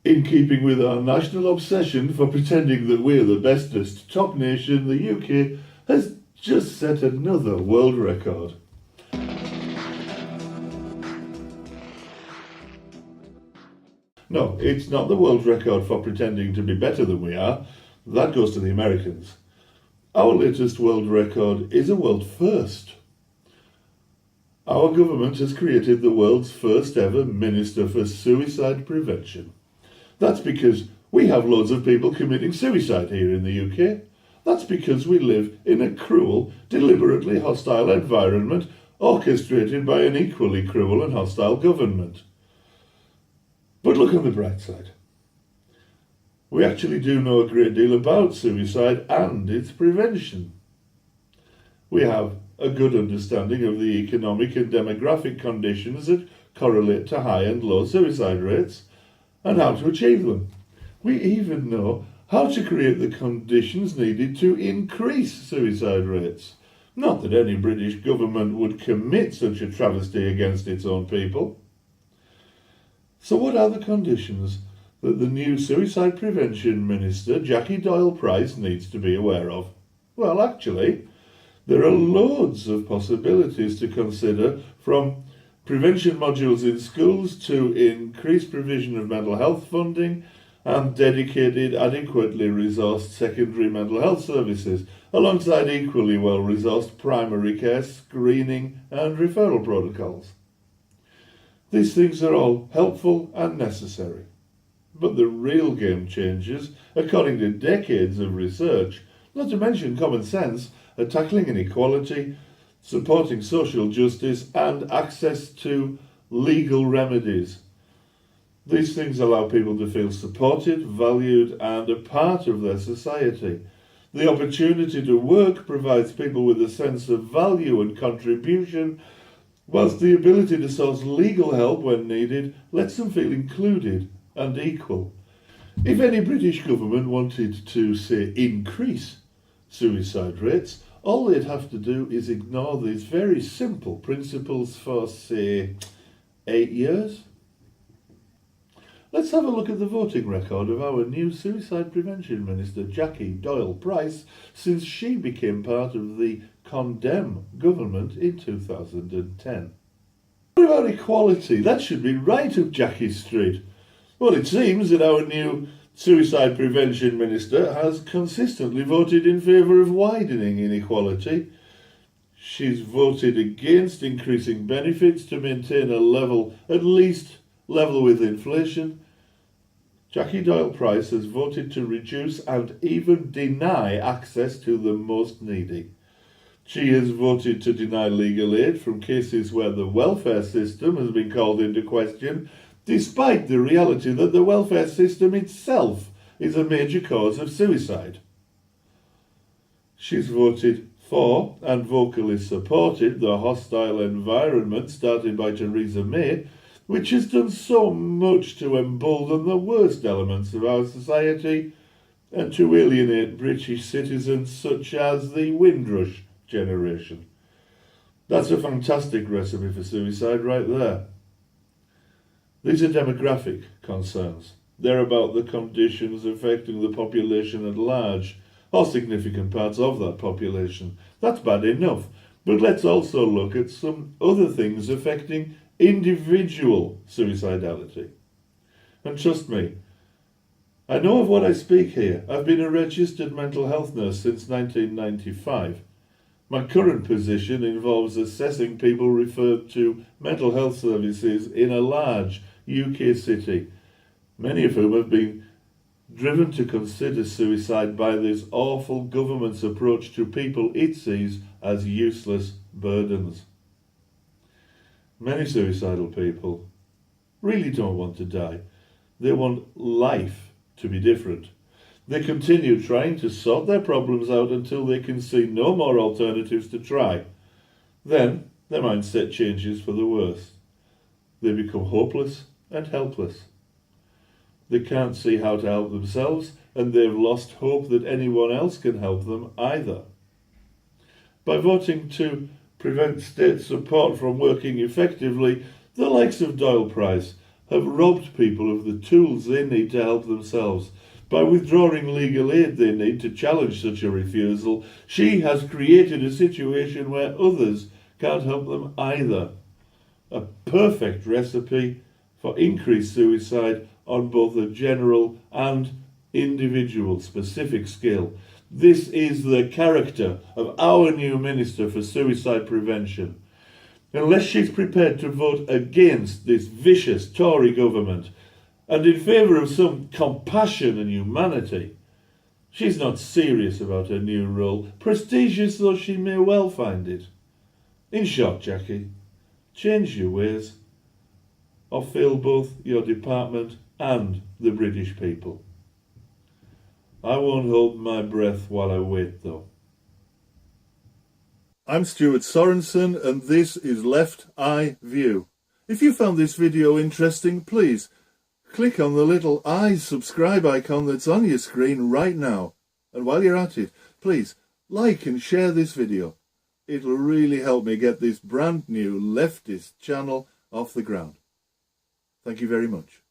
In keeping with our national obsession for pretending that we're the bestest top nation, the UK has just set another world record. No, it's not the world record for pretending to be better than we are. That goes to the Americans. Our latest world record is a world first. Our government has created the world's first ever Minister for Suicide Prevention. That's because we have loads of people committing suicide here in the UK. That's because we live in a cruel, deliberately hostile environment orchestrated by an equally cruel and hostile government. But look on the bright side. We actually do know a great deal about suicide and its prevention. We have a good understanding of the economic and demographic conditions that correlate to high and low suicide rates and how to achieve them. We even know how to create the conditions needed to increase suicide rates. Not that any British government would commit such a travesty against its own people. So what are the conditions that the new Suicide Prevention Minister, Jackie Doyle-Price, needs to be aware of? Well, actually, there are loads of possibilities to consider, from prevention modules in schools to increased provision of mental health funding and dedicated, adequately resourced secondary mental health services, alongside equally well-resourced primary care, screening and referral protocols. These things are all helpful and necessary. But the real game changers, according to decades of research, not to mention common sense, are tackling inequality, supporting social justice and access to legal remedies. These things allow people to feel supported, valued and a part of their society. The opportunity to work provides people with a sense of value and contribution, whilst the ability to source legal help when needed lets them feel included and equal. If any British government wanted to, say, increase suicide rates, all they'd have to do is ignore these very simple principles for, say, 8 years. Let's have a look at the voting record of our new Suicide Prevention Minister, Jackie Doyle-Price, since she became part of the Condemn government in 2010. What about equality? That should be right up Jackie's street. Well, it seems that our new Suicide Prevention Minister has consistently voted in favour of widening inequality. She's voted against increasing benefits to maintain a level, at least level with inflation. Jackie Doyle-Price has voted to reduce and even deny access to the most needy. She has voted to deny legal aid from cases where the welfare system has been called into question, despite the reality that the welfare system itself is a major cause of suicide. She's voted for and vocally supported the hostile environment started by Theresa May, which has done so much to embolden the worst elements of our society and to alienate British citizens such as the Windrush generation. That's a fantastic recipe for suicide right there. These are demographic concerns. They're about the conditions affecting the population at large, or significant parts of that population. That's bad enough. But let's also look at some other things affecting individual suicidality. And trust me, I know of what I speak here. I've been a registered mental health nurse since 1995. My current position involves assessing people referred to mental health services in a large UK city, many of whom have been driven to consider suicide by this awful government's approach to people it sees as useless burdens. Many suicidal people really don't want to die. They want life to be different. They continue trying to sort their problems out until they can see no more alternatives to try. Then their mindset changes for the worse. They become hopeless and helpless. They can't see how to help themselves, and they've lost hope that anyone else can help them either. By voting to prevent state support from working effectively, the likes of Doyle-Price have robbed people of the tools they need to help themselves. By withdrawing legal aid they need to challenge such a refusal, she has created a situation where others can't help them either. A perfect recipe for increased suicide on both a general and individual specific scale. This is the character of our new Minister for Suicide Prevention. Unless she's prepared to vote against this vicious Tory government and in favour of some compassion and humanity, she's not serious about her new role, prestigious though she may well find it. In short, Jackie, change your ways, or fail both your department and the British people. I won't hold my breath while I wait, though. I'm Stuart Sorensen, and this is Left Eye View. If you found this video interesting, please click on the little I subscribe icon that's on your screen right now. And while you're at it, please like and share this video. It'll really help me get this brand new leftist channel off the ground. Thank you very much.